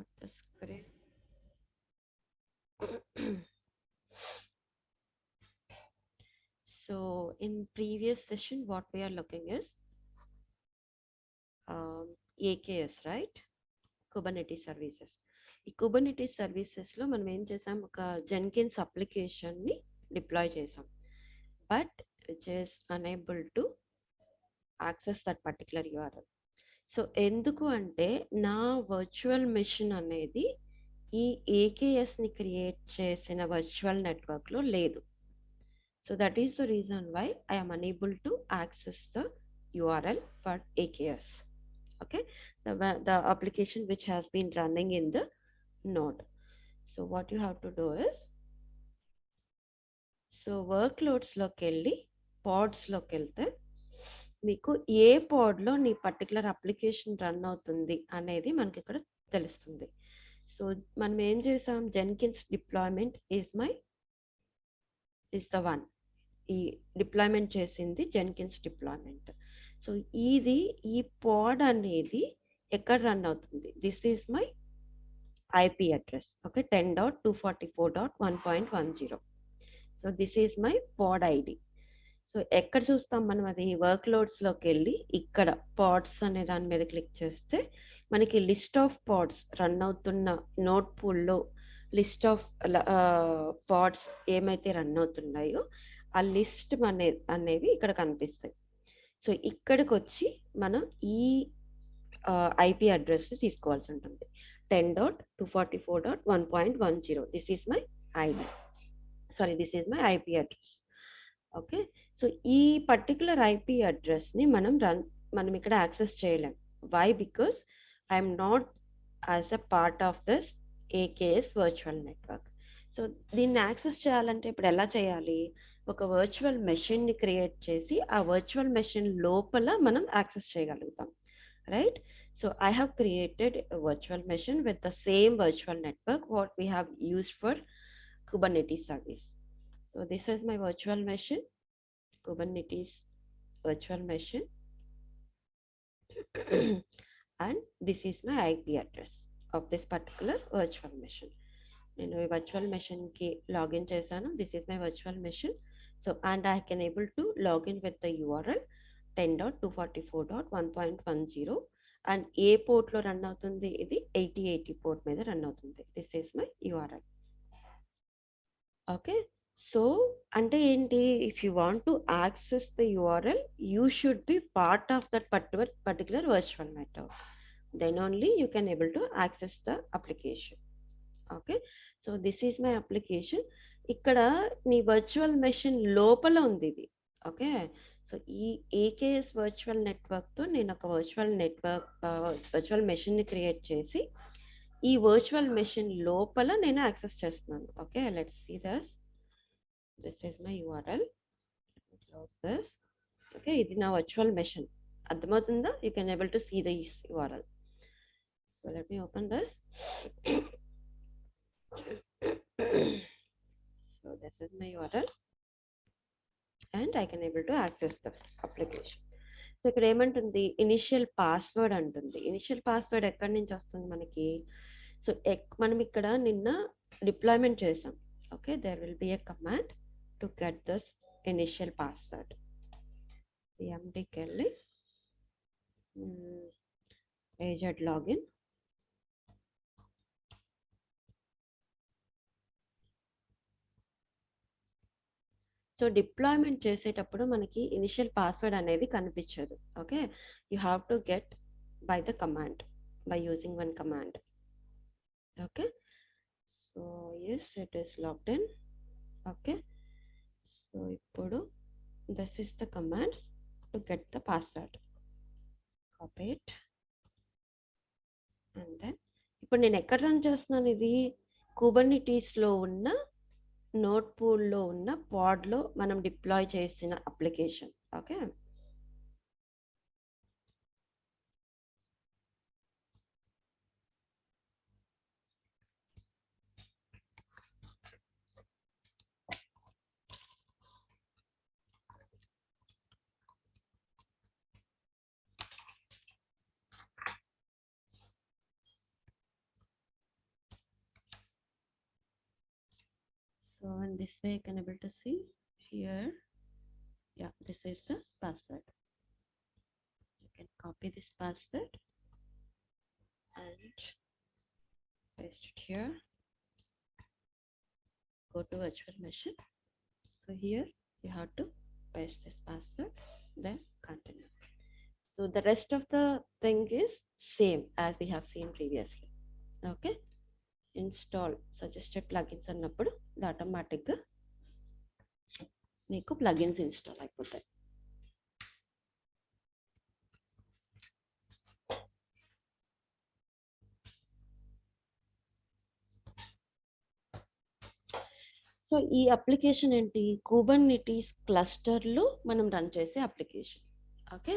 What the script? So in previous session, what we are looking is AKS, right? Kubernetes services. ఈ Kubernetes సర్వీసెస్లో మనం ఏం చేసాం, ఒక జెన్కిన్స్ అప్లికేషన్ని డిప్లాయ్ చేసాం, but which is unable to access that particular URL. So ఎందుకు అంటే నా వర్చువల్ మెషిన్ అనేది ఈ ఏకేఎస్ని క్రియేట్ చేసిన వర్చువల్ నెట్వర్క్లో లేదు. So that is the reason why I am unable to access the URL for AKS. Okay, the application which has been running in the node. So what you have to do is, so workloads లోకి వెళ్ళి pods లోకి వెళ్తే మీకు ఏ పాడ్లో నీ particular application run అవుతుంది అనేది మనకి ఇక్కడ తెలుస్తుంది. సో మనం ఏం చేసాం, Jenkins deployment is the one. ఈ డిప్లాయ్మెంట్ చేసింది జెన్కిన్స్ డిప్లాయ్మెంట్. సో ఇది ఈ పాడ్ అనేది ఎక్కడ రన్ అవుతుంది, this is my IP address. Okay, 10.244.1.10. So this is my pod ID. So ఎక్కడ చూస్తాం మనం, అది వర్క్లోడ్స్లోకి వెళ్ళి ఇక్కడ పాడ్స్ అనే దాని మీద క్లిక్ చేస్తే మనకి లిస్ట్ ఆఫ్ పాడ్స్ రన్ అవుతున్న నోట్ పూల్లో లిస్ట్ ఆఫ్ పాడ్స్ ఏమైతే రన్ అవుతున్నాయో ఆ లిస్ట్ అనేవి ఇక్కడ కనిపిస్తాయి. సో ఇక్కడికి వచ్చి మనం ఈ ఐపీ అడ్రస్ తీసుకోవాల్సి ఉంటుంది, 10.244.1.10. This is my ID, sorry this is my IP address. Okay, so ఈ పర్టికులర్ ఐపీ అడ్రస్ని మనం ఇక్కడ యాక్సెస్ చేయలేం. Why? Because I'm not as a part of this AKS virtual network. So దీన్ని యాక్సెస్ చేయాలంటే ఇప్పుడు ఎలా చేయాలి, ఒక వర్చువల్ మెషిన్ని క్రియేట్ చేసి ఆ వర్చువల్ మెషిన్ లోపల మనం యాక్సెస్ చేయగలుగుతాం, right? So I have created virtual machine with the same virtual network what we have used for Kubernetes service. So this is my virtual machine, Kubernetes virtual machine, and this is my IP address of this particular virtual machine. నేను ఈ virtual మెషిన్కి login చేశాను. This is my virtual machine. So and I can able to login with the URL 10.244.1.10. And ఏ పోర్ట్లో run అవుతుంది, ఇది 8080 port మీద run అవుతుంది. This is my URL. Okay, so అంటే ఏంటి, if you want to access the URL you should be part of that particular virtual network, then only you can able to access the application. Okay, so this is my application. ఇక్కడ నీ virtual machine లోపల ఉంది ఇది. Okay, so ఈ AKS virtual నెట్వర్క్తో నేను ఒక virtual మెషిన్ని create చేసి ఈ వర్చువల్ మెషిన్ లోపల నేను యాక్సెస్ చేస్తున్నాను. Okay, let's see this is my URL, close this. Okay, ఇది నా వర్చువల్ మెషిన్, అర్థమవుతుందా? You can able to see the URL. So let me open this. So this is my URL and I can able to access the application. So ఇక్కడ ఏమంటుంది, initial password అంటుంది. Initial password ఎక్కడి నుంచి వస్తుంది మనకి? So మనం ఇక్కడ నిన్న డిప్లాయ్మెంట్ చేసాం. Okay, there will be a command to get this initial password. సిఎండికి వెళ్ళి ఏజెడ్ లాగిన్. సో డిప్లాయ్మెంట్ చేసేటప్పుడు మనకి ఇనిషియల్ పాస్వర్డ్ అనేది కనిపించదు. Okay, you have to get by the command, by using one command. Okay, so yes it is logged in. Okay, so ఇప్పుడు this is the command to get the password. Copy it and then ఇప్పుడు నేను ఎక్కడ run చేస్తున్నాను, ఇది కుబర్నిటీస్లో ఉన్న note పూల్లో ఉన్న పాడ్లో మనం డిప్లాయ్ చేసిన application. Okay, So in this way you can able to see here. Yeah, this is the password. You can copy this password and paste it here. Go to virtual machine. So here you have to paste this password, then continue. So the rest of the thing is same as we have seen previously. Okay, install suggested plugins అన్నప్పుడు ఇది ఆటోమేటిక్గా మీకు plugins install అయిపోతాయి. So ఈ application ఏంటి, Kubernetes క్లస్టర్లో మనం run చేసే application. Okay,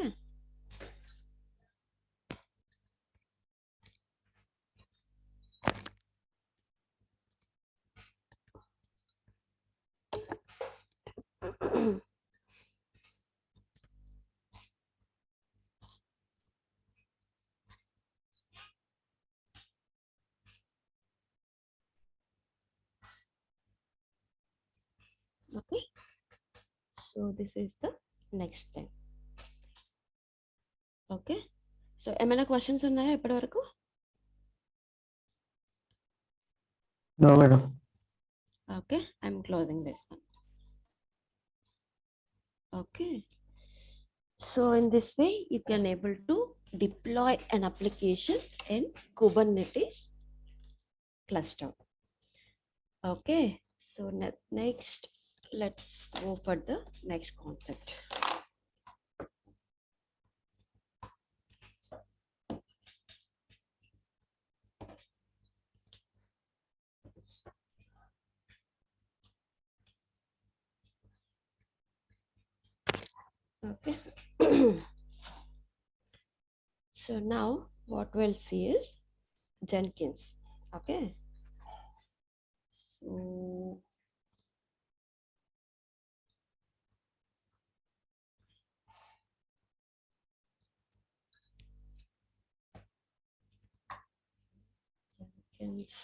okay. So this is the next thing. Okay, so ఏమైనా క్వశ్చన్స్ ఉన్నాయా ఇప్పటి వరకు? No, madam. Okay, I'm closing this one. Okay, so in this way you can able to deploy an application in Kubernetes cluster. Okay, so next let's go for the next concept. Okay. So now what we'll see is Jenkins. Okay, so Jenkins.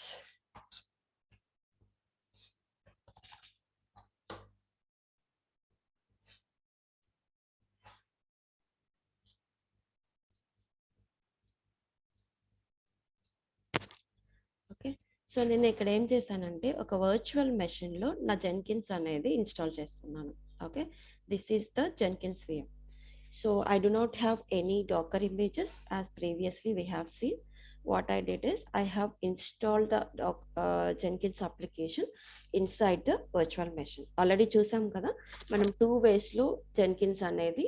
Okay, so నేను ఇక్కడ ఏం చేశానంటే ఒక virtual మెషిన్లో నా Jenkins అనేది install చేసుకున్నాను. Okay, this is the Jenkins VM. So I do not have any Docker images as previously we have seen. What I did is I have installed the Jenkins application inside the virtual machine. Already చూసాం కదా మనం 2 waysలో Jenkins అనేది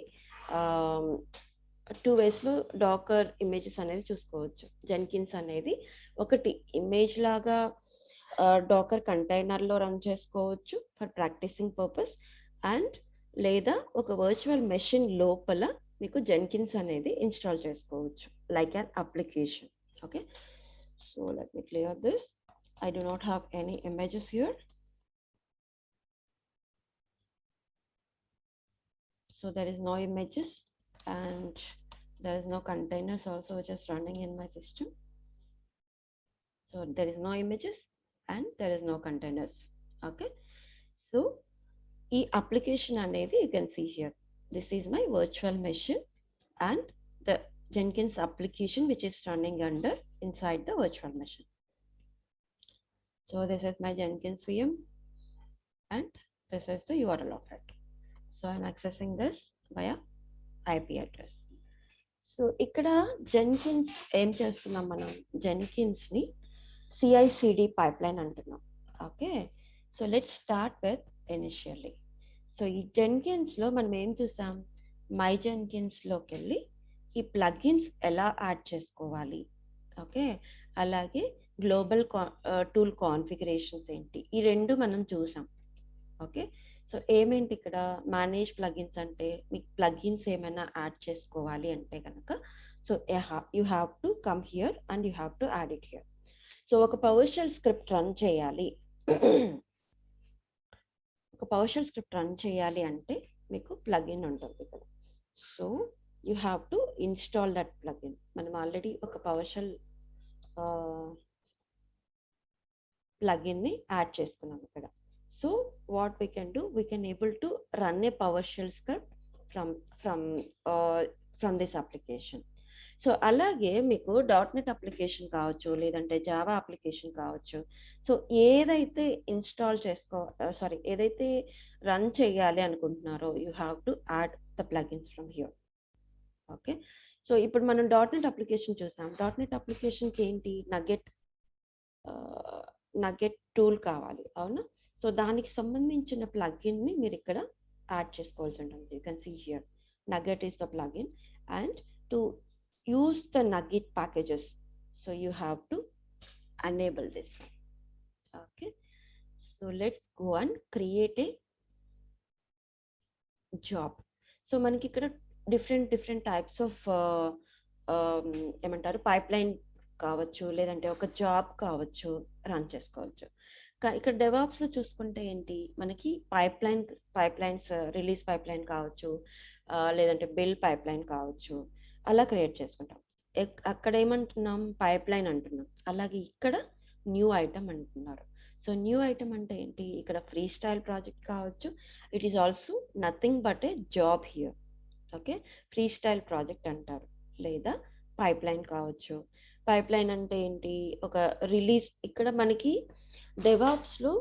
2 waysలో Dakar images అనేది చూసుకోవచ్చు. Jenkins అనేది ఒకటి image లాగా Dakar కంటైనర్లో రన్ చేసుకోవచ్చు ఫర్ ప్రాక్టీసింగ్ పర్పస్, అండ్ లేదా ఒక వర్చువల్ మెషిన్ లోపల మీకు జెన్కిన్స్ అనేది ఇన్స్టాల్ చేసుకోవచ్చు like an application. Okay, so let me clear this. I do not have any images here. So there is no images and there is no containers also which is running in my system. So there is no images and there is no containers. Okay, so ఈ application అనేది you can see here, this is my virtual machine and the Jenkins application which is running under inside the virtual machine. So this is my Jenkins VM and this is the URL of it. So I'm accessing this via IP address. So ఇక్కడ Jenkins ఏం చేస్తున్నాం, మనం జెన్కిన్స్ని CI/CD pipeline అంటున్నాం. Okay, so let's start with initially. So ఈ జెన్కిన్స్లో మనం ఏం చూసాం, my జెన్కిన్స్లోకి వెళ్ళి ఈ ప్లగిన్స్ ఎలా యాడ్ చేసుకోవాలి, ఓకే, అలాగే గ్లోబల్ టూల్ కాన్ఫిగరేషన్స్ ఏంటి, ఈ రెండు మనం చూసాం. ఓకే, సో ఏమేంటి ఇక్కడ మేనేజ్ ప్లగిన్స్ అంటే మీకు ప్లగిన్స్ ఏమైనా యాడ్ చేసుకోవాలి అంటే కనుక so you have to come here and you have to add it here. So ఒక పవర్షెల్ స్క్రిప్ట్ రన్ చేయాలి ఒక పవర్షెల్ స్క్రిప్ట్ రన్ చేయాలి అంటే మీకు ప్లగిన్ ఉంటుంది ఇక్కడ. So you have to install that plugin. మనం ఆల్రెడీ ఒక పవర్షెల్ ప్లగిన్ని యాడ్ చేసుకున్నాం ఇక్కడ. So what we can do, we can able to run a PowerShell script from from uh, from this application. So అలాగే మీకు .NET అప్లికేషన్ కావచ్చు, లేదంటే Java application కావచ్చు. So ఏదైతే ఇన్స్టాల్ సారీ ఏదైతే రన్ చేయాలి అనుకుంటున్నారో you have to add the plugins from here. Okay, so ఇప్పుడు మనం .NET అప్లికేషన్ చూసాం. .NET అప్లికేషన్కి ఏంటి, నగెట్ టూల్ కావాలి, అవునా? సో దానికి సంబంధించిన ప్లగిన్ని మీరు ఇక్కడ యాడ్ చేసుకోవాల్సి ఉంటుంది. You can see here nugget is the plugin, and to use the nugget packages, so you have to enable this. Okay, so let's go and create a job. So మనకి ఇక్కడ different types of ఏమంటారు, pipeline కావచ్చు, లేదంటే ఒక job కావచ్చు, run చేసుకోవచ్చు. ఇక్కడ డెవాప్స్లో చూసుకుంటే ఏంటి, మనకి పైప్లైన్స్ రిలీజ్ పైప్లైన్ కావచ్చు, లేదంటే బిల్ పైప్లైన్ కావచ్చు, అలా క్రియేట్ చేసుకుంటాం. అక్కడ ఏమంటున్నాం, పైప్లైన్ అంటున్నాం. అలాగే ఇక్కడ న్యూ ఐటమ్ అంటున్నారు. సో న్యూ ఐటమ్ అంటే ఏంటి, ఇక్కడ ఫ్రీ స్టైల్ ప్రాజెక్ట్ కావచ్చు, it is also nothing but A job here. Okay, free style project అంటారు, లేదా పైప్లైన్ కావచ్చు. పైప్లైన్ అంటే ఏంటి, ఒక రిలీజ్. ఇక్కడ మనకి డెవాప్స్లో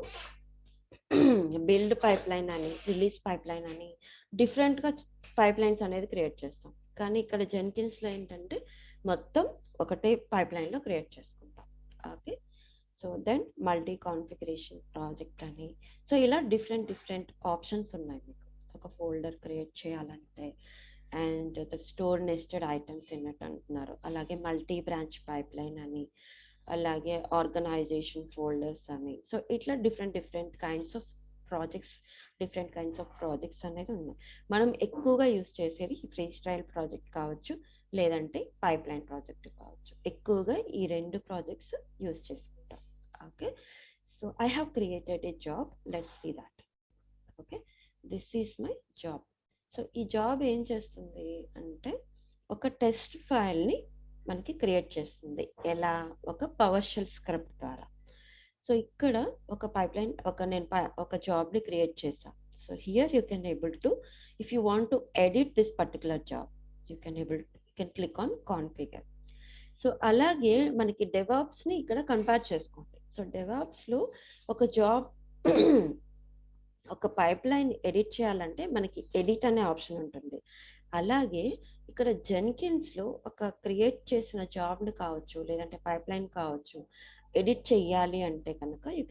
బిల్డ్ పైప్లైన్ అని, రిలీజ్ పైప్లైన్ అని డిఫరెంట్గా పైప్లైన్స్ అనేది క్రియేట్ చేస్తాం. కానీ ఇక్కడ జెన్కిన్స్లో ఏంటంటే మొత్తం ఒకటే పైప్లైన్లో క్రియేట్ చేసుకుంటాం. Okay, so then multi configuration project అని. సో ఇలా డిఫరెంట్ ఆప్షన్స్ ఉన్నాయి మీకు ఒక ఫోల్డర్ క్రియేట్ చేయాలంటే. అండ్ స్టోర్ నెస్టెడ్ ఐటమ్స్ ఇన్నట్టు అంటున్నారు. అలాగే మల్టీ బ్రాంచ్ పైప్లైన్ అని, అలాగే ఆర్గనైజేషన్ ఫోల్డర్స్ అని. సో ఇట్లా డిఫరెంట్ కైండ్స్ ఆఫ్ ప్రాజెక్ట్స్ అనేది ఉన్నాయి. మనం ఎక్కువగా యూస్ చేసేది ఫ్రీ స్టైల్ ప్రాజెక్ట్ కావచ్చు, లేదంటే పైప్లైన్ ప్రాజెక్ట్ కావచ్చు. ఎక్కువగా ఈ రెండు ప్రాజెక్ట్స్ యూస్ చేసుకుంటాం. Okay, so I have created a job, let's see that. Okay, this is my job. So ఈ జాబ్ ఏం చేస్తుంది అంటే ఒక టెస్ట్ ఫైల్ని మనకి క్రియేట్ చేస్తుంది. ఎలా, ఒక పవర్షెల్ స్క్రిప్ట్ ద్వారా. సో ఇక్కడ ఒక పైప్లైన్, నేను ఒక జాబ్ని క్రియేట్ చేశాను. So here you can able to, if you want to edit this particular job, you can click on configure. So అలాగే మనకి డెవాప్స్ని ఇక్కడ కంపేర్ చేసుకోండి. సో డెవాప్స్లో ఒక జాబ్ ఒక పైప్లైన్ ఎడిట్ చేయాలంటే మనకి ఎడిట్ అనే ఆప్షన్ ఉంటుంది. అలాగే ఇక్కడ జెన్కిన్స్లో ఒక క్రియేట్ చేసిన జాబ్ని కావచ్చు, లేదంటే పైప్లైన్ కావచ్చు, ఎడిట్ చేయాలి అంటే కనుక you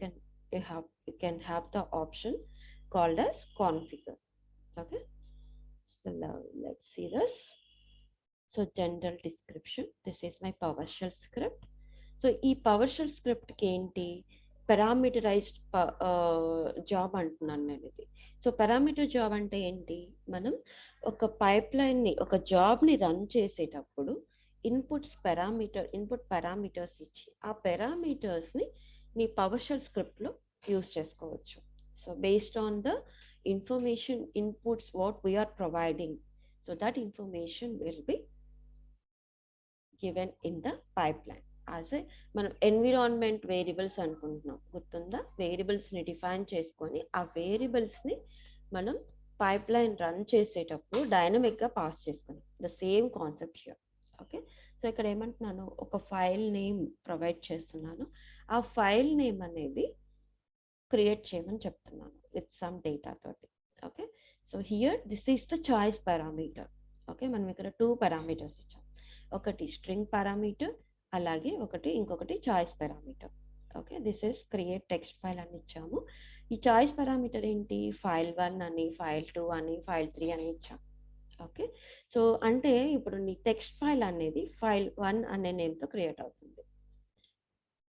can have the option called as configure. Okay, so now let's see this. So general description, this is my PowerShell script. So ఈ PowerShell స్క్రిప్ట్కి ఏంటి, పారామీటరైజ్డ్ జాబ్ అంటున్నాను నేను ఇది. సో పారామీటర్ జాబ్ అంటే ఏంటి, మనం ఒక పైప్లైన్ని, ఒక జాబ్ని రన్ చేసేటప్పుడు ఇన్పుట్ పారామీటర్స్ ఇచ్చి ఆ పారామీటర్స్ని మీ PowerShell స్క్రిప్ట్లో యూస్ చేసుకోవచ్చు. So based on the information inputs what we are providing, so that information will be given in the pipeline. as a మనం ఎన్విరాన్మెంట్ వేరియబుల్స్ అనుకుంటున్నాం, గుర్తుందా? వేరియబుల్స్ని డిఫైన్ చేసుకొని ఆ వేరియబుల్స్ని మనం పైప్లైన్ రన్ చేసేటప్పుడు డైనమిక్గా పాస్ చేసుకున్నాం. The same concept here. Okay, so ఇక్కడ ఏమంటున్నాను, ఒక ఫైల్ నేమ్ ప్రొవైడ్ చేస్తున్నాను. ఆ ఫైల్ నేమ్ అనేది క్రియేట్ చేయమని చెప్తున్నాను విత్ సమ్ డేటా తోటి. Okay, so here this is the choice parameter. Okay, మనం ఇక్కడ 2 పారామీటర్స్ ఇచ్చాం. ఒకటి స్ట్రింగ్ పారామీటర్, అలాగే ఇంకొకటి choice parameter. Okay, this is create text file అని ఇచ్చాము. ఈ చాయిస్ పారామీటర్ ఏంటి, file1 అని, file2 అని, file3 అని ఇచ్చాం. ఓకే, సో అంటే ఇప్పుడు నీ టెక్స్ట్ ఫైల్ అనేది file1 అనే నేమ్తో క్రియేట్ అవుతుంది.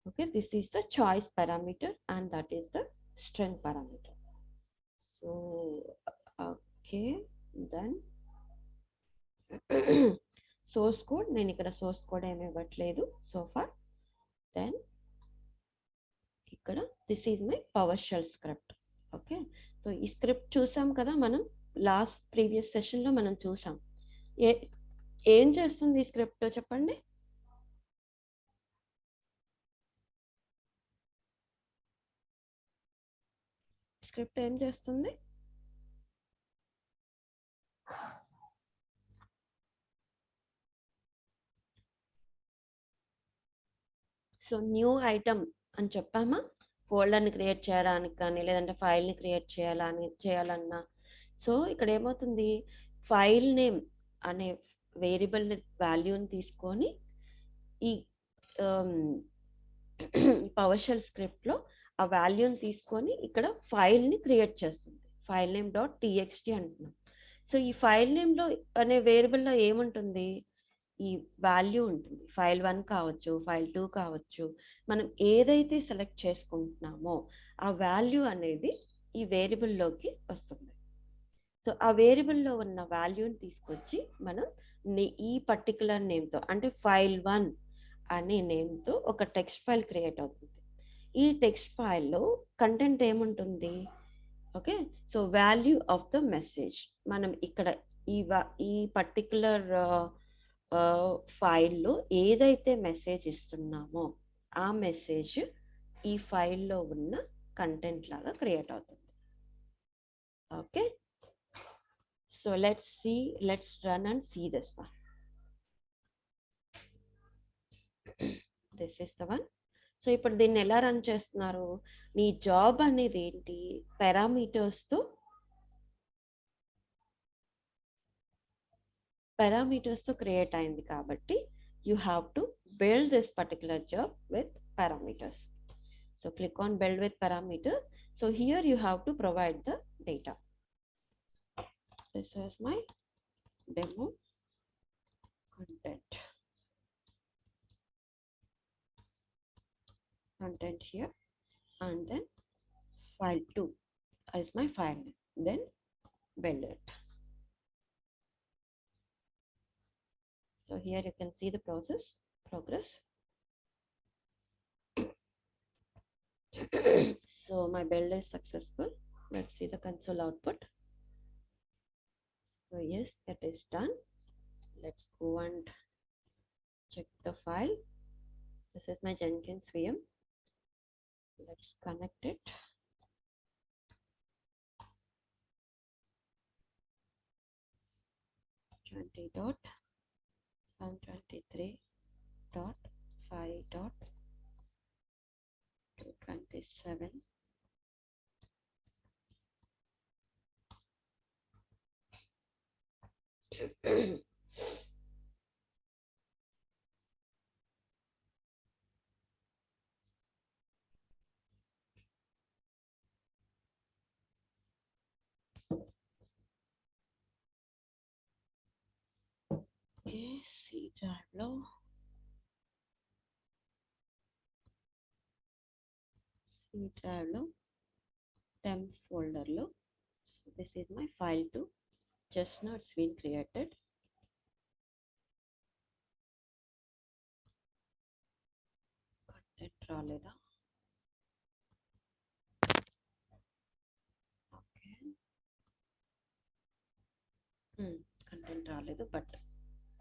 Okay, this is the choice parameter and that is the string parameter. So okay, then source code, నేను ఇక్కడ source code ఏమీ ఇవ్వట్లేదు so far. Then ఇక్కడ this is my PowerShell script. Okay, so ఈ script చూసాం కదా మనం, ప్రీవియస్ సెషన్లో మనం చూసాం. ఏం చేస్తుంది ఈ స్క్రిప్ట్ చెప్పండి. స్క్రిప్ట్ ఏం చేస్తుంది? సో న్యూ ఐటమ్ అని చెప్పామా, ఫోల్డర్ని క్రియేట్ చేయడానికి కానీ లేదంటే ఫైల్ని క్రియేట్ చేయాలన్నా. సో ఇక్కడ ఏమవుతుంది, ఫైల్ నేమ్ అనే వేరియబుల్ వాల్యూని తీసుకొని ఈ పవర్ షెల్ స్క్రిప్ట్లో ఆ వాల్యూని తీసుకొని ఇక్కడ ఫైల్ని క్రియేట్ చేస్తుంది. ఫైల్ నేమ్ డాట్ టీఎక్స్టీ అంటున్నాం. సో ఈ ఫైల్ నేమ్లో అనే వేరియబుల్లో ఏముంటుంది, ఈ వాల్యూ ఉంటుంది. ఫైల్ 1 కావచ్చు, ఫైల్ 2 కావచ్చు. మనం ఏదైతే సెలెక్ట్ చేసుకుంటున్నామో ఆ వాల్యూ అనేది ఈ వేరియబుల్లోకి వస్తుంది. సో ఆ వేరియబుల్లో ఉన్న వాల్యూని తీసుకొచ్చి మనం ఈ పర్టికులర్ నేమ్తో, అంటే ఫైల్ 1 అనే నేమ్తో ఒక టెక్స్ట్ ఫైల్ క్రియేట్ అవుతుంది. ఈ టెక్స్ట్ ఫైల్లో కంటెంట్ ఏముంటుంది, okay. So value of the message మనం ఇక్కడ ఈ పర్టికులర్ ఫైల్లో ఏదైతే మెసేజ్ ఇస్తున్నామో ఆ మెసేజ్ ఈ ఫైల్లో ఉన్న కంటెంట్ లాగా క్రియేట్ అవుతుంది. Okay, so let's run and see this one. This is the one. So ఇప్పుడు దీన్ని ఎలా రన్ చేస్తున్నారు, మీ జాబ్ అనేది ఏంటి, పారామీటర్స్తో క్రియేట్ అయింది కాబట్టి you have to build this particular job with parameters. So click on build with parameter. So here you have to provide the data. This is my demo content here, and then file 2 is my file name. Then build it. So here you can see the progress. So my build is successful. Let's see the console output. So yes, that is done. Let's go and check the file. This is my Jenkins VM. Let's connect it. Twenty dot 123 dot 5 dot 227. Okay, C drive లో temp folder లో. So this is my file 2. Just now it's been created. Content రాలేదా? Okay, content రాలేదు, but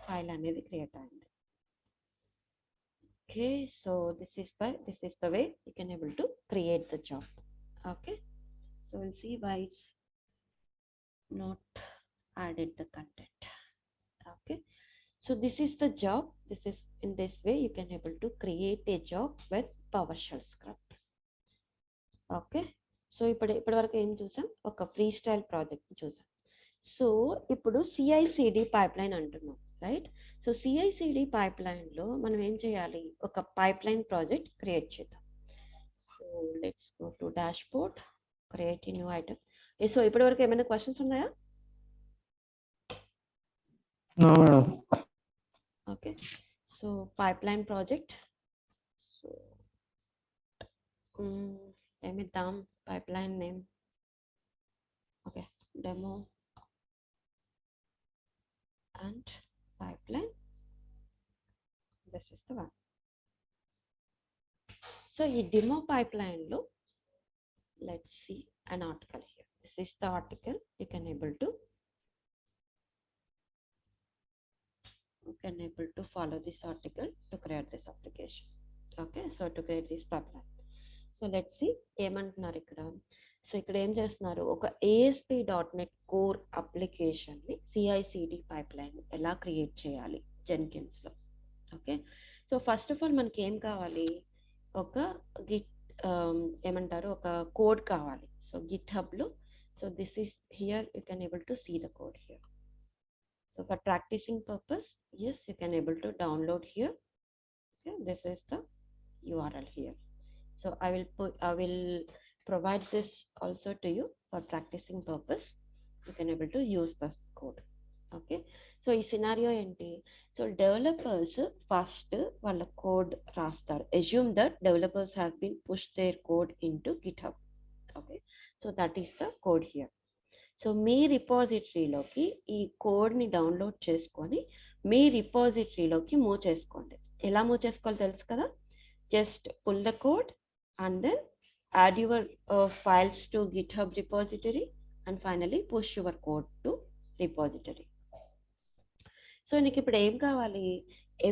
file అనేది create అయింది. Okay, so this is the way you can able to create the job. Okay, so we'll see why it's not added the content. Okay, so this is the job. This is in this way you can able to create a job with PowerShell script. Okay, so ఇప్పటి వరకు ఏం చూసాం, ఒక free style project చూసాం. So ఇప్పుడు CI/CD pipeline అంటున్నాం, right. So CI/CD పైప్లైన్లో మనం ఏం చేయాలి, ఒక పైప్లైన్ ప్రాజెక్ట్ క్రియేట్ చేద్దాం. So let's go to dashboard, create new item. So ఇప్పటి వరకు ఏమైనా క్వశ్చన్స్ ఉన్నాయా? No, madam. Okay, so pipeline project. So ఏమిద్దాం pipeline name, okay, demo and pipeline. This is the one. So in demo pipeline lo, let's see an article here. This is the article. You can able to follow this article to create this application. Okay, so to create this pipeline. So let's see ఏమంటున్నారు ఇక్కడ. So ఇక్కడ ఏం చేస్తున్నారు, ఒక ASP.NET core అప్లికేషన్ని CI/CD pipe line ఎలా create చేయాలి జెన్కిన్స్లో. Okay, so first of all మనకి ఏం కావాలి, ఒక గిట్ ఏమంటారు, ఒక కోడ్ కావాలి. సో గిట్ హబ్లో, so this is here you can able to see the code here. So for practicing purpose, yes, you can able to download here. Okay, this is the URL here. So I will provide this also to you for practicing purpose. You can able to use this code. Okay, so ఈ scenario ఏంటి, so developers first వాళ్ళ code రాస్తారు. Assume that developers have been push their code in to GitHub. Okay, so that is the code here. So మీ రిపాజిటరీలోకి ఈ కోడ్ని download చేసుకొని మీ రిపాజిటరీలోకి move చేసుకోండి. ఎలా మూవ్ చేసుకోవాలో తెలుసు కదా, just pull the code and then add your files to GitHub repository and finally push your code to repository. So నీకు ఇప్పుడు ఏం కావాలి,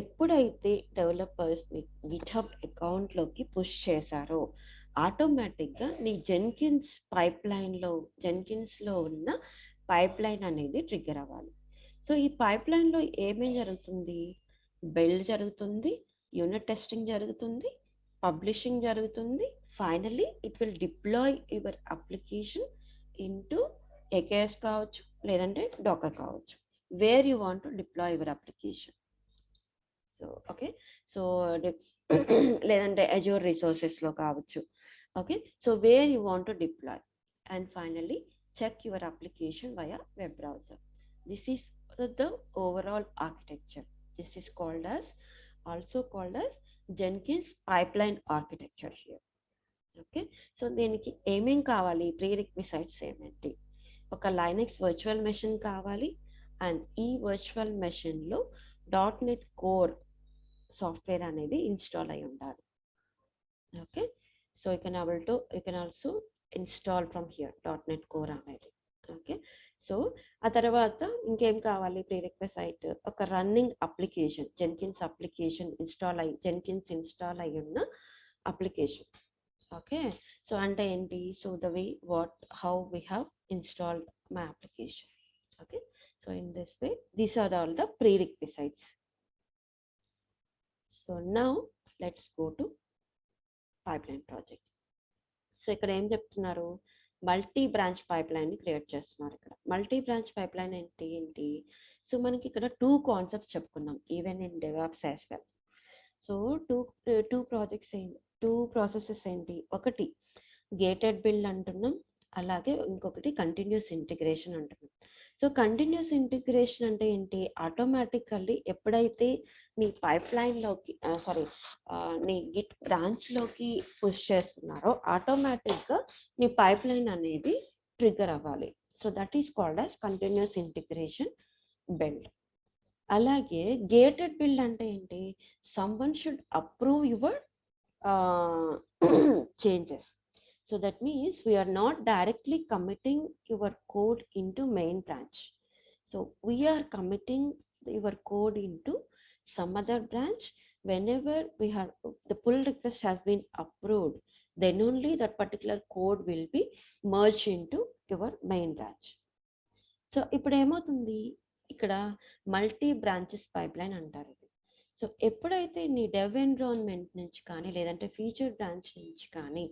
ఎప్పుడైతే డెవలపర్స్ని గిట్హబ్ అకౌంట్లోకి పుష్ చేశారో ఆటోమేటిక్గా నీ జెన్కిన్స్లో ఉన్న పైప్ లైన్ అనేది ట్రిగ్గర్ అవ్వాలి. సో ఈ పైప్ లైన్లో ఏమేం జరుగుతుంది, బిల్డ్ జరుగుతుంది, యూనిట్ టెస్టింగ్ జరుగుతుంది, పబ్లిషింగ్ జరుగుతుంది, finally it will deploy your application into AKS కావచ్చు లేదంటే డాకర్ కావచ్చు, where you want to deploy your application. So okay, so లేదంటే అజూర్ రిసోర్సెస్లో కావచ్చు. Okay, so where you want to deploy and finally check your application via web browser. This is the overall architecture. This is also called as Jenkins pipeline architecture here. Okay, so దీనికి ఏమేం కావాలి, pre requisites ఏమేంటి, ఒక Linux virtual machine కావాలి and ఈ virtual మెషిన్లో .NET core software అనేది install అయి ఉండాలి. Okay, so you can also install from here .NET core అనేది. ఓకే, సో ఆ తర్వాత ఇంకేం కావాలి, ప్రీ రిక్విసైట్ ఒక రన్నింగ్ అప్లికేషన్, జెన్కిన్స్ ఇన్స్టాల్ అయి ఉన్న అప్లికేషన్. ఓకే, సో అంటే ఏంటి, so the way how we have installed my application. Okay, so in this way these are all the prerequisites. So now let's go to pipeline project. So ఇక్కడ ఏం చెప్తున్నారు, multi branch pipe లైన్ని create చేస్తున్నారు. ఇక్కడ multi branch pipe line ఏంటి, so మనకి ఇక్కడ 2 concepts చెప్పుకున్నాం even in DevOps as well. So two processes ఏంటి, ఒకటి గేటెడ్ బిల్డ్ అంటున్నాం, అలాగే ఇంకొకటి కంటిన్యూస్ ఇంటిగ్రేషన్ అంటున్నాం. సో కంటిన్యూస్ ఇంటిగ్రేషన్ అంటే ఏంటి, ఆటోమేటికల్లీ ఎప్పుడైతే నీ పైప్ లైన్లోకి నీ గిట్ బ్రాంచ్లోకి పుష్ చేస్తున్నారో ఆటోమేటిక్గా నీ పైప్ లైన్ అనేది ట్రిగ్గర్ అవ్వాలి. So that is called as continuous integration build. అలాగే గేటెడ్ బిల్డ్ అంటే ఏంటి, someone should approve your changes. So that means we are not directly committing your code into main branch. So we are committing your code into some other branch. Whenever the pull request has been approved, then only that particular code will be merged into your main branch. So ఇప్పుడు ఏమవుతుంది, ఇక్కడ multi branches pipe line అంటారు. So ఎప్పుడైతే నీ dev environment నుంచి కానీ లేదంటే feature branch నుంచి కానీ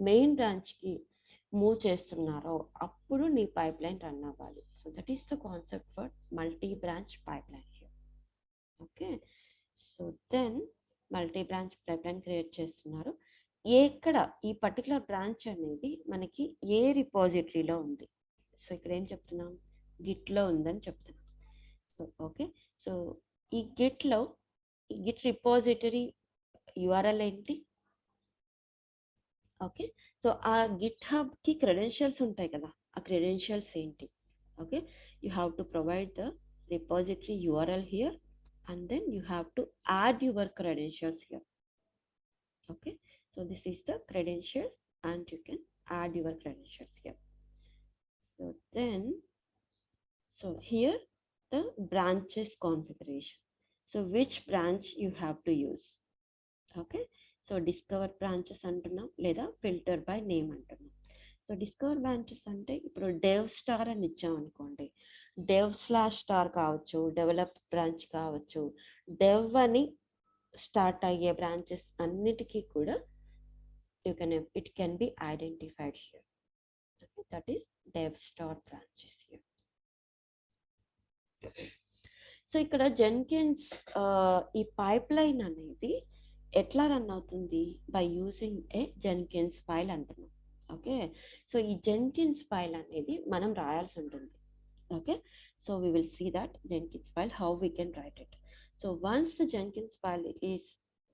మెయిన్ బ్రాంచ్కి మూవ్ చేస్తున్నారో అప్పుడు నీ పైప్ లైన్ రన్ అవ్వాలి. So that is the concept for multi branch pipe line here. Okay, so then multi branch pipe line create చేస్తున్నారు. ఎక్కడ ఈ పర్టికులర్ బ్రాంచ్ అనేది మనకి ఏ రిపాజిటరీలో ఉంది, సో ఇక్కడ ఏం చెప్తున్నాం, గిట్లో ఉందని చెప్తున్నాం. సో ఓకే, సో ఈ గిట్ రిపాజిటరీ URL ఏంటి, ఓకే, సో ఆ గిట్ హబ్కి క్రెడెన్షియల్స్ ఉంటాయి కదా, ఆ క్రెడెన్షియల్స్ ఏంటి. Okay, you have to provide the repository URL here and then you have to add your credentials here. Okay, so this is the credential and you can add your credentials here. So then here the branches configuration. So which branch you have to use. Okay, so discover branches అంటున్నాం లేదా filter by name అంటున్నాం. So discover branches అంటే ఇప్పుడు dev star అని ఇచ్చామనుకోండి, dev slash star కావచ్చు, develop branch కావచ్చు, dev అని start అయ్యే బ్రాంచెస్ అన్నిటికీ కూడా it can be identified here. Okay, that is dev star branches here. So ఇక్కడ జెన్కిన్స్ ఈ పైప్ లైన్ అనేది ఎట్లా రన్ అవుతుంది, by using a Jenkins file అంటున్నాం. ఓకే, సో ఈ జెన్కిన్స్ ఫైల్ అనేది మనం రాయాల్సి ఉంటుంది. Okay, so we will see that Jenkins file, how we can write it. So once the Jenkins file is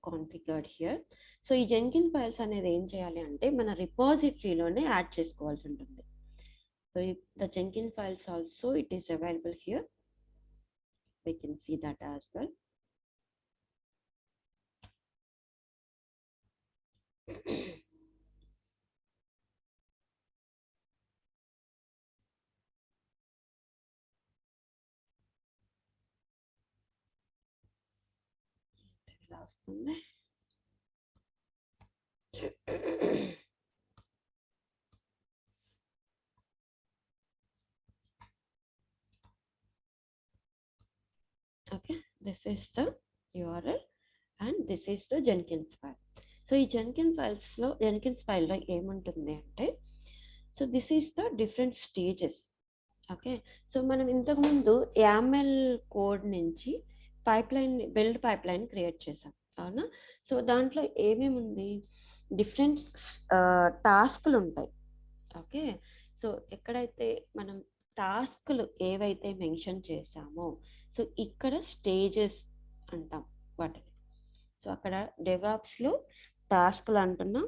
configured here, so ఈ Jenkins files అనేది ఏం చేయాలి అంటే మన రిపాజిటరీలోనే యాడ్ చేసుకోవాల్సి ఉంటుంది. So the Jenkins files also it is available here. We can see that as well. వస్తుంది. Okay, this is the URL and this is the Jenkins file. So ఈ జెన్కిన్స్ ఫైల్లో ఏముంటుంది అంటే, so this is the different stages. Okay, so మనం ఇంతకుముందు YAML code నుంచి build pipe line create చేసాం, అవునా? సో దాంట్లో ఏమేమి ఉంది, డిఫరెంట్ టాస్క్లు ఉంటాయి. ఓకే, సో ఎక్కడైతే మనం టాస్క్లు ఏవైతే మెన్షన్ చేసామో, సో ఇక్కడ స్టేజెస్ అంటాం వాటిని. సో అక్కడ డెవాప్స్లో టాస్క్లు అంటున్నాం,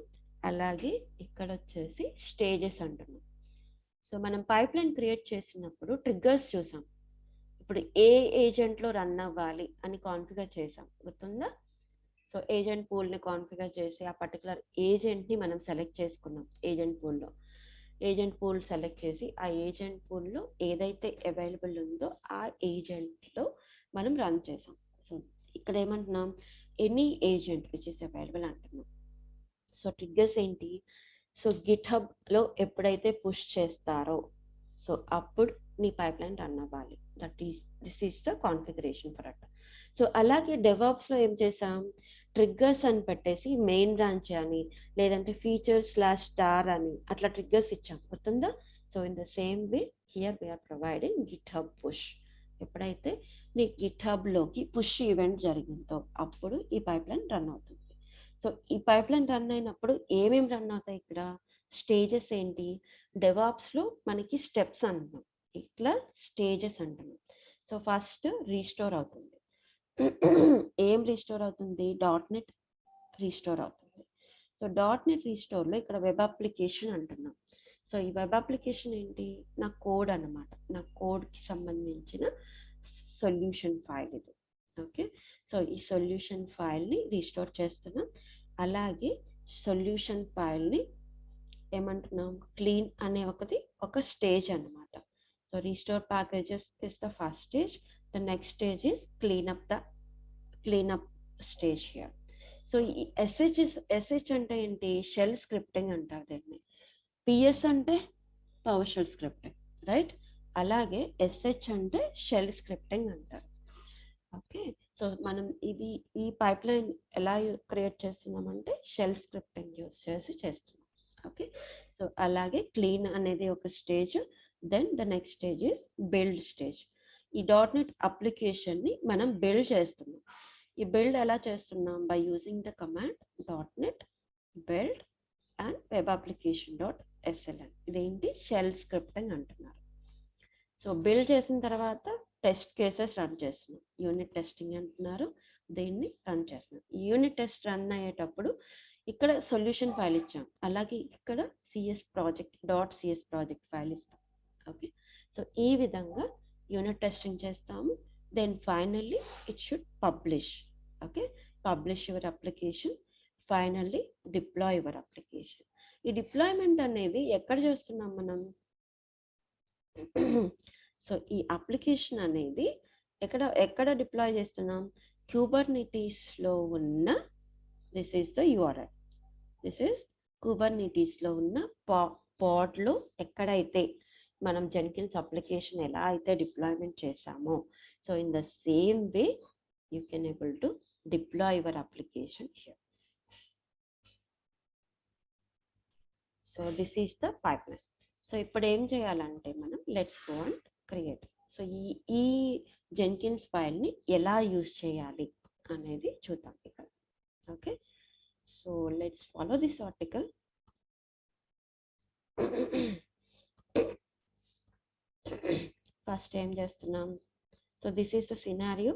అలాగే ఇక్కడ వచ్చేసి స్టేజెస్ అంటున్నాం. సో మనం పైప్ లైన్ క్రియేట్ చేసినప్పుడు ట్రిగ్గర్స్ చూసాం. ఇప్పుడు ఏ ఏజెంట్లో రన్ అవ్వాలి అని కాన్ఫిగర్ చేసాం, గుర్తుందా? సో ఏజెంట్ పూల్ని కాన్ఫిగర్ చేసి ఆ పర్టికులర్ ఏజెంట్ని మనం సెలెక్ట్ చేసుకున్నాం. ఏజెంట్ పూల్ సెలెక్ట్ చేసి ఆ ఏజెంట్ పూల్లో ఏదైతే అవైలబుల్ ఉందో ఆ ఏజెంట్లో మనం రన్ చేసాం. సో ఇక్కడ ఏమంటున్నాం, any agent which is available అంటున్నాం. సో ట్రిగ్గర్స్ ఏంటి, సో గిట్హబ్లో ఎప్పుడైతే పుష్ చేస్తారో సో అప్పుడు నీ పైప్ లైన్ రన్ అవ్వాలి. This is the configuration for at. So అలాగే డెవాప్స్లో ఏం చేసాం, ట్రిగ్గర్స్ అని పెట్టేసి మెయిన్ బ్రాంచ్ అని, లేదంటే features/star అని అట్లా ట్రిగ్గర్స్ ఇచ్చాం, గుర్తుందా? So in the same way here we're providing GitHub push. ఎప్పుడైతే నీ గిట్హబ్లోకి పుష్ ఈవెంట్ జరిగిందో అప్పుడు ఈ పైప్ లైన్ రన్ అవుతుంది. సో ఈ పైప్ లైన్ రన్ అయినప్పుడు ఏమేమి రన్ అవుతాయి, ఇక్కడ స్టేజెస్ ఏంటి, డెవాప్స్లో మనకి స్టెప్స్ అంటున్నాం, ఇట్లా స్టేజెస్ అంటున్నాం. సో ఫస్ట్ రీస్టోర్ అవుతుంది. ఏం రీస్టోర్ అవుతుంది, .NET రీస్టోర్ అవుతుంది. సో .NET రీస్టోర్లో ఇక్కడ వెబ్ అప్లికేషన్ అంటున్నాం. సో ఈ వెబ్ అప్లికేషన్ ఏంటి, నా కోడ్ అన్నమాట, నా కోడ్కి సంబంధించిన సొల్యూషన్ ఫైల్ ఇది. ఓకే, సో ఈ సొల్యూషన్ ఫైల్ని రీస్టోర్ చేస్తున్నాం. అలాగే సొల్యూషన్ ఫైల్ని ఏమంటున్నాం, క్లీన్ అనే ఒక స్టేజ్ అన్నమాట. So restore packages is the first stage. The next stage is cleanup stage here. So ఈ ఎస్హెచ్ అంటే ఏంటి, షెల్ స్క్రిప్టింగ్ అంటారు దీన్ని. పిఎస్ అంటే పవర్ షెల్ స్క్రిప్టింగ్, రైట్? అలాగే ఎస్హెచ్ అంటే షెల్ స్క్రిప్టింగ్ అంటారు. ఓకే, సో మనం ఈ పైప్ లైన్ ఎలా క్రియేట్ చేస్తున్నామంటే షెల్ స్క్రిప్టింగ్ యూజ్ చేసి చేస్తున్నాం. ఓకే, సో అలాగే క్లీన్ అనేది ఒక stage. Then the next stage is build stage. ఈ .NET అప్లికేషన్ని మనం బిల్డ్ చేస్తున్నాం. ఈ బిల్డ్ ఎలా చేస్తున్నాం, by using the command .NET build and web application .sln. ఇదేంటి, షెల్ స్క్రిప్టింగ్ అంటున్నారు. సో బిల్డ్ చేసిన తర్వాత టెస్ట్ కేసెస్ రన్ చేస్తున్నాం, యూనిట్ టెస్టింగ్ అంటున్నారు, దీన్ని రన్ చేస్తున్నాం. యూనిట్ టెస్ట్ రన్ అయ్యేటప్పుడు ఇక్కడ సొల్యూషన్ ఫైల్ ఇచ్చాం, అలాగే ఇక్కడ సిఎస్ ప్రాజెక్ట్ ఫైల్ ఇస్తాం. ఓకే, సో ఈ విధంగా యూనిట్ టెస్టింగ్ చేస్తాము. Then finally it should publish. Okay, publish your application, finally deploy your application. ఈ డిప్లాయ్మెంట్ అనేది ఎక్కడ చేస్తున్నాం మనం, సో ఈ అప్లికేషన్ అనేది ఎక్కడ డిప్లాయ్ చేస్తున్నాం, కుబర్నెటీస్లో ఉన్న, this is the URL, this is కుబర్నెటీస్లో ఉన్న పాడ్లో ఎక్కడైతే మనం జెన్కిన్స్ అప్లికేషన్ ఎలా అయితే డిప్లాయ్మెంట్ చేసామో, so in the same way you can able to deploy your application here. So this is the pipeline. సో ఇప్పుడు ఏం చేయాలంటే మనం let's go and create. So ఈ జెన్కిన్స్ ఫైల్ని ఎలా యూజ్ చేయాలి అనేది చూద్దాం ఇక్కడ. Okay, so let's follow this article. First ఏం చేస్తున్నాం? So this is the scenario.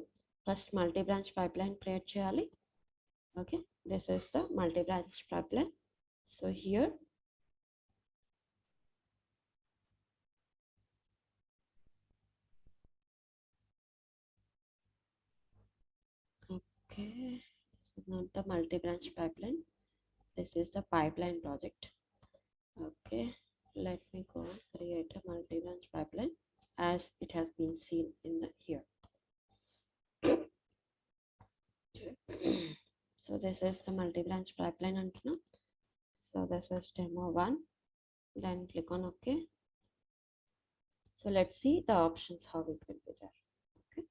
First multi branch pipeline create చేయాలి. Okay, this is the multi branch pipeline. So here okay, not the multi-branch pipeline. This is the pipeline project. Okay, let me go create a multi-branch pipeline as it has been seen in the here. So this is the multi-branch pipeline antenna. So this is demo 1. Then click on OK. So let's see the options how it will be there. Okay.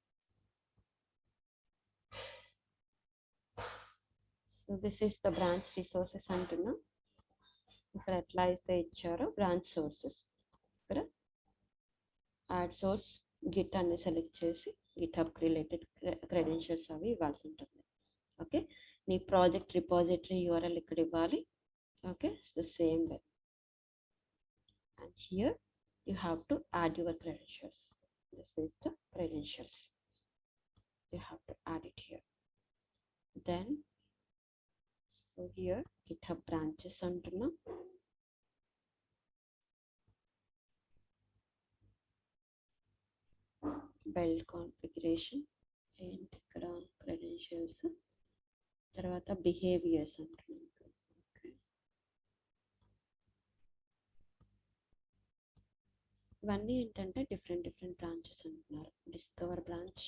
So this is the branch resources antenna. ఇక్కడ ఎట్లా అయితే ఇచ్చారో branch sources, ఇక్కడ add source Git అన్ని select చేసి Git hub related credentials అవి ఇవ్వాల్సి ఉంటుంది. ఓకే, నీ ప్రాజెక్ట్ రిపాజిటరీ యూఆర్ఎల్ ఇక్కడ ఇవ్వాలి. Okay, the same way and here you have to add your credentials. This is the credentials, you have to add it here. Then so here GitHub branches అంటున్నాం. Build configuration and ఇక్కడ credentials, తర్వాత behaviours అంటున్నాం. ఇవన్నీ ఏంటంటే different branches అంటున్నారు. Discover branch,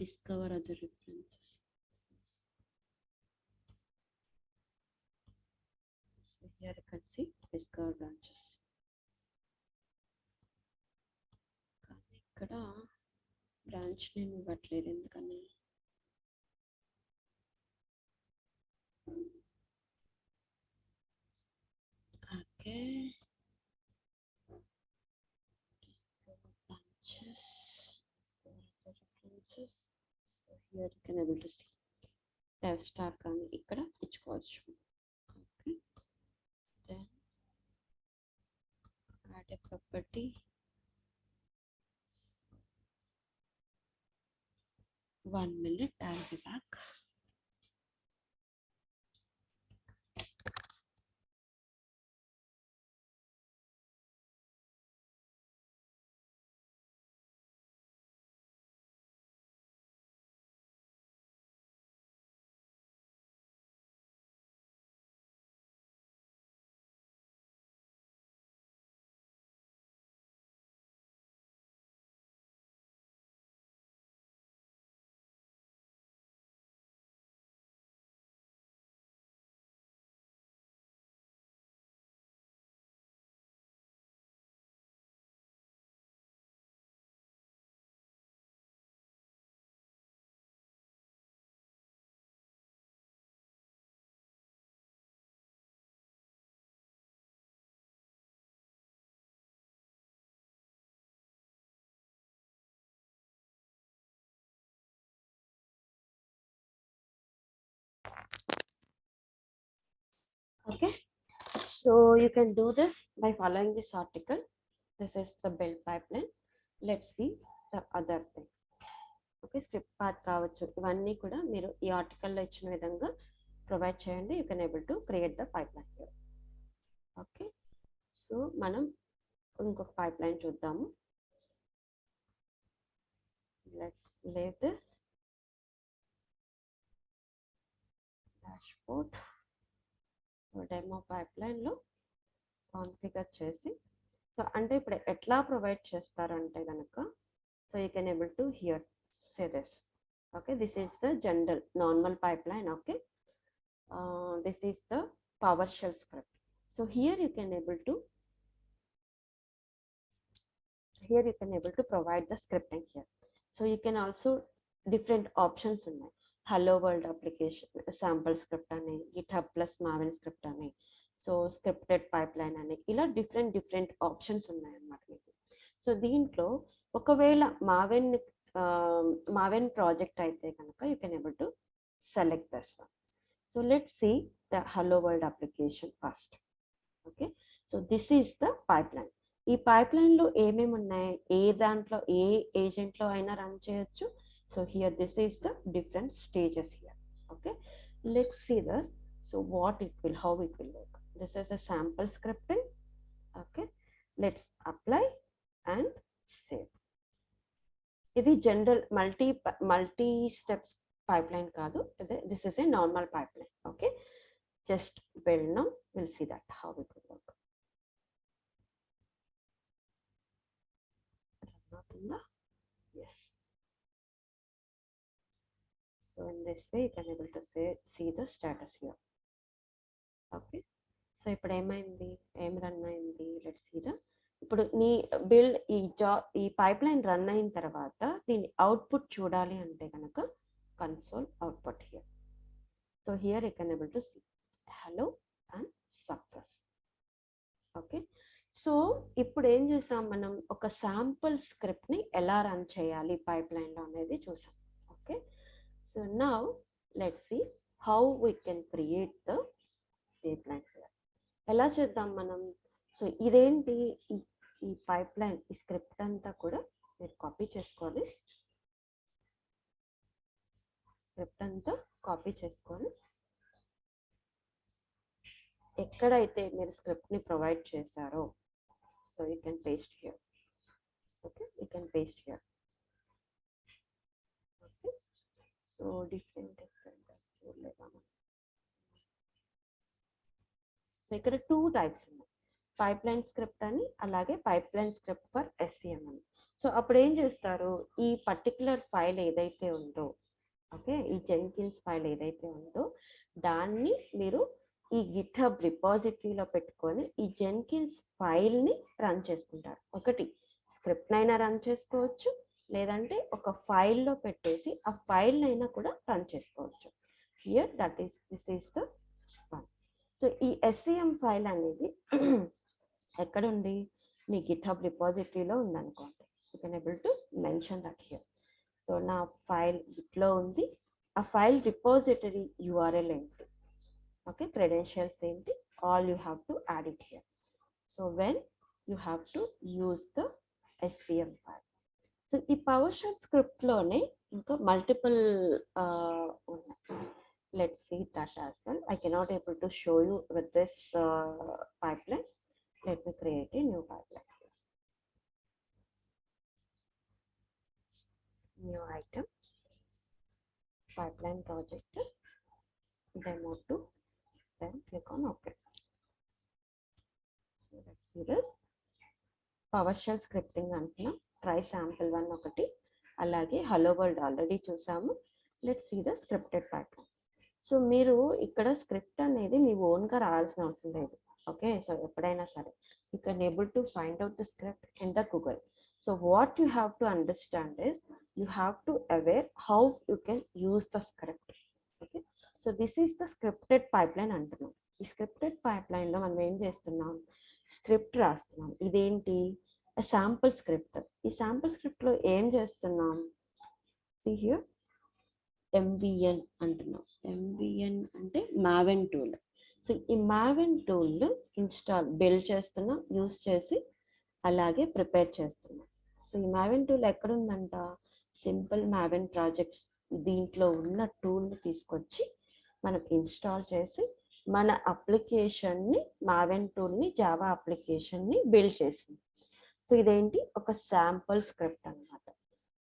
discover other references. So here you can see discover branches. కానీ ఇక్కడ branch name ఇవ్వట్లేదు ఎందుకని? Okay, discover branches, discover references. So here you can able to see dev star కానీ ఇక్కడ ఇచ్చుకోవచ్చు. Okay, then add a property. 1 minute, I'll be back. Okay, so you can do this by following this article. This is the build pipeline. Let's see the other thing. Okay, script path కావచ్చు, ఇవన్నీ కూడా మీరు ఈ ఆర్టికల్లో ఇచ్చిన విధంగా provide చేయండి. You can able to create the pipeline here. Okay, so మనం ఇంకొక పైప్లైన్ చూద్దాము. Let's leave this dashboard. Demo పైప్లైన్లో కాన్ఫిగర్ చేసి, సో అంటే ఇప్పుడు ఎట్లా ప్రొవైడ్ చేస్తారంటే కనుక, so you can able to here say this. Okay, this is the general normal pipeline. Okay, this is the PowerShell script. So here you can able to provide the scripting here. So you can also different options ఉన్నాయి. Hello world application sample script అని, GitHub plus Maven script అని, so scripted pipe line అని, ఇలా different options ఉన్నాయన్నమాట మీకు. So దీంట్లో ఒకవేళ Maven project అయితే కనుక you can able to select this one. So let's see the hello world application first. Okay, so this is the pipeline. ఈ పైప్ లైన్లో ఏమేమి ఉన్నాయి, ఏ దాంట్లో ఏ ఏజెంట్లో అయినా రన్ చేయొచ్చు. So here this is the different stages here. Okay, let's see this. So what it will, how it will work. This is a sample scripting. Okay, let's apply and save. ఇది general multi steps pipe line కాదు, this is a normal pipe line. Okay, just build now, we'll see that how it will work. Yes, so in this way you can able to see the status here. Okay, so ఇప్పుడు ఏమైంది, ఏం run అయింది, let's see the. ఇప్పుడు నీ build ఈ pipe line run అయిన తర్వాత దీని అవుట్పుట్ చూడాలి అంటే కనుక console output here. So here you can able to see hello and success. Okay, so ఇప్పుడు ఏం చేసాం, మనం ఒక శాంపుల్ స్క్రిప్ట్ని ఎలా రన్ చేయాలి పైప్ లైన్లో అనేది చూసాం. Okay, so now let's see how we can create the pipe line. ఎలా చేద్దాం మనం. సో ఇదేంటి, ఈ పైప్ లైన్ ఈ స్క్రిప్ట్ అంతా కూడా మీరు కాపీ చేసుకోవాలి. స్క్రిప్ట్ అంతా కాపీ చేసుకొని ఎక్కడైతే మీరు స్క్రిప్ట్ని ప్రొవైడ్ చేశారో, so you can paste here. Okay, you can paste here. Okay, so different so ఇక్కడ 2 టైప్స్ ఉన్నాయి, పైప్ లైన్ స్క్రిప్ట్ అని, అలాగే pipe line script for SCM అని. సో అప్పుడు ఏం చేస్తారు, ఈ పర్టికులర్ ఫైల్ ఏదైతే ఉందో, ఓకే, ఈ జెన్కిన్స్ ఫైల్ ఏదైతే ఉందో దాన్ని మీరు ఈ గిట్హబ్ రిపాజిటరీలో పెట్టుకొని ఈ జెన్కిన్స్ ఫైల్ని రన్ చేసుకుంటారు. ఒకటి స్క్రిప్ట్ అయినా రన్ చేసుకోవచ్చు, లేదంటే ఒక ఫైల్లో పెట్టేసి ఆ ఫైల్ అయినా కూడా రన్ చేసుకోవచ్చు. Here this is the one. So ఈ ఎస్సిఎం ఫైల్ అనేది ఎక్కడుంది, మీ గిట్హబ్ రిపాజిటరీలో ఉందనుకోండి. You can able to mention that here. So నా ఫైల్ గిట్లో ఉంది, ఆ ఫైల్ రిపాజిటరీ యూఆర్ఎల్ ఏంటి, ఓకే, క్రెడెన్షియల్స్ ఏంటి, all you have to add it here. So when you have to use the SCM file. So ఈ PowerShell script లోనే ఇంకా multiple let's see that as well. I cannot able to show you with this pipeline. Let me create a new pipeline. New item, pipeline project, demo 2, then click on OK. So let's see this. PowerShell scripting అంటున్నాం, try sample 1 ఒకటి, అలాగే hello world already చూసాము. Let's see the scripted pattern. So మీరు ఇక్కడ script అనేది మీ ఓన్గా రాయాల్సిన అవసరం లేదు. ఓకే, సో ఎప్పుడైనా సరే you can able to find out the script in the Google. So what you have to understand is you have to aware how you can use the script. Okay, so this is the scripted pipe line అంటున్నాం. ఈ scripted pipe లైన్లో మనం ఏం చేస్తున్నాం, script రాస్తున్నాం. ఇదేంటి, sample script. ఈ sample స్క్రిప్ట్లో ఏం చేస్తున్నాం, హియర్ ఎంవిఎన్ అంటున్నాం. ఎంవిఎన్ అంటే మావెన్ టూల్. సో ఈ మావెన్ టూల్ బిల్డ్ చేస్తున్నాం, యూస్ చేసి అలాగే ప్రిపేర్ చేస్తున్నాం. సో ఈ మావెన్ టూల్ ఎక్కడుందంట, సింపుల్ మావెన్ ప్రాజెక్ట్స్ దీంట్లో ఉన్న టూల్ని తీసుకొచ్చి మనం ఇన్స్టాల్ చేసి మన అప్లికేషన్ని, మావెన్ టూల్ని, జావా అప్లికేషన్ని బిల్డ్ చేసింది. సో ఇదేంటి, ఒక శాంపుల్ స్క్రిప్ట్ అనమాట.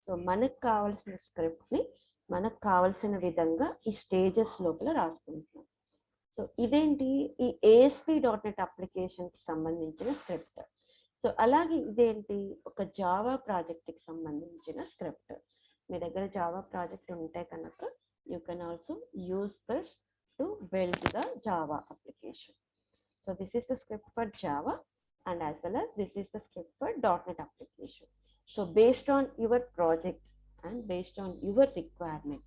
సో మనకు కావాల్సిన స్క్రిప్ట్ని మనకు కావాల్సిన విధంగా ఈ స్టేజెస్ లోపల రాసుకుంటున్నాం. సో ఇదేంటి, ఈ ASP.NET అప్లికేషన్కి సంబంధించిన స్క్రిప్ట్. సో అలాగే ఇదేంటి, ఒక జావా ప్రాజెక్ట్కి సంబంధించిన స్క్రిప్ట్. మీ దగ్గర జావా ప్రాజెక్ట్ ఉంటే కనుక you can also use this to build the Java application. So this is the script for Java and as well as this is the script for .NET application. So based on your project and based on your requirement,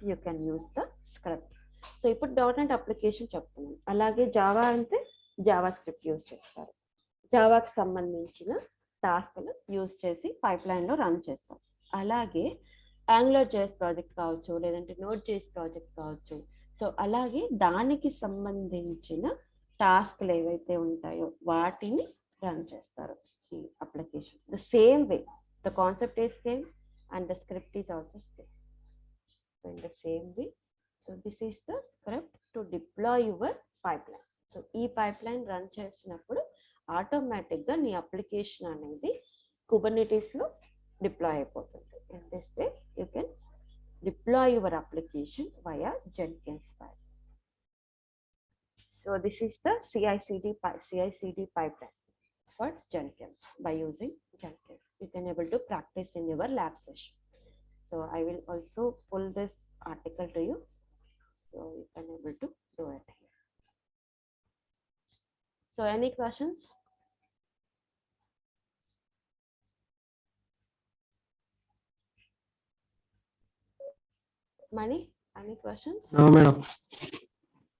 you can use the script. So ఇప్పుడు .NET application చెప్తున్నాను, అలాగే Java అంటే Java script use చేస్తారు. జావాకి సంబంధించిన టాస్క్లు use చేసి pipe లైన్లో run చేస్తాం. అలాగే యాంగులర్ జేఎస్ ప్రాజెక్ట్ కావచ్చు, లేదంటే నోట్ జేఎస్ ప్రాజెక్ట్ కావచ్చు. సో అలాగే దానికి సంబంధించిన టాస్క్లు ఏవైతే ఉంటాయో వాటిని రన్ చేస్తారు ఈ application. The same way the concept is same and the script is also same. So in the same way, so this is the script to deploy your pipe line. So ఈ pipe line run చేసినప్పుడు ఆటోమేటిక్గా నీ application అనేది కుబర్నెటీస్లో deploy అయిపోతుంది. In this way you can deploy your application via Jenkins file. So this is the CI/CD pipeline for Jenkins. By using Jenkins, you can able to practice in your lab session. So I will also pull this article to you, so you can able to do it here. So any questions? Mani, any questions? No, madam.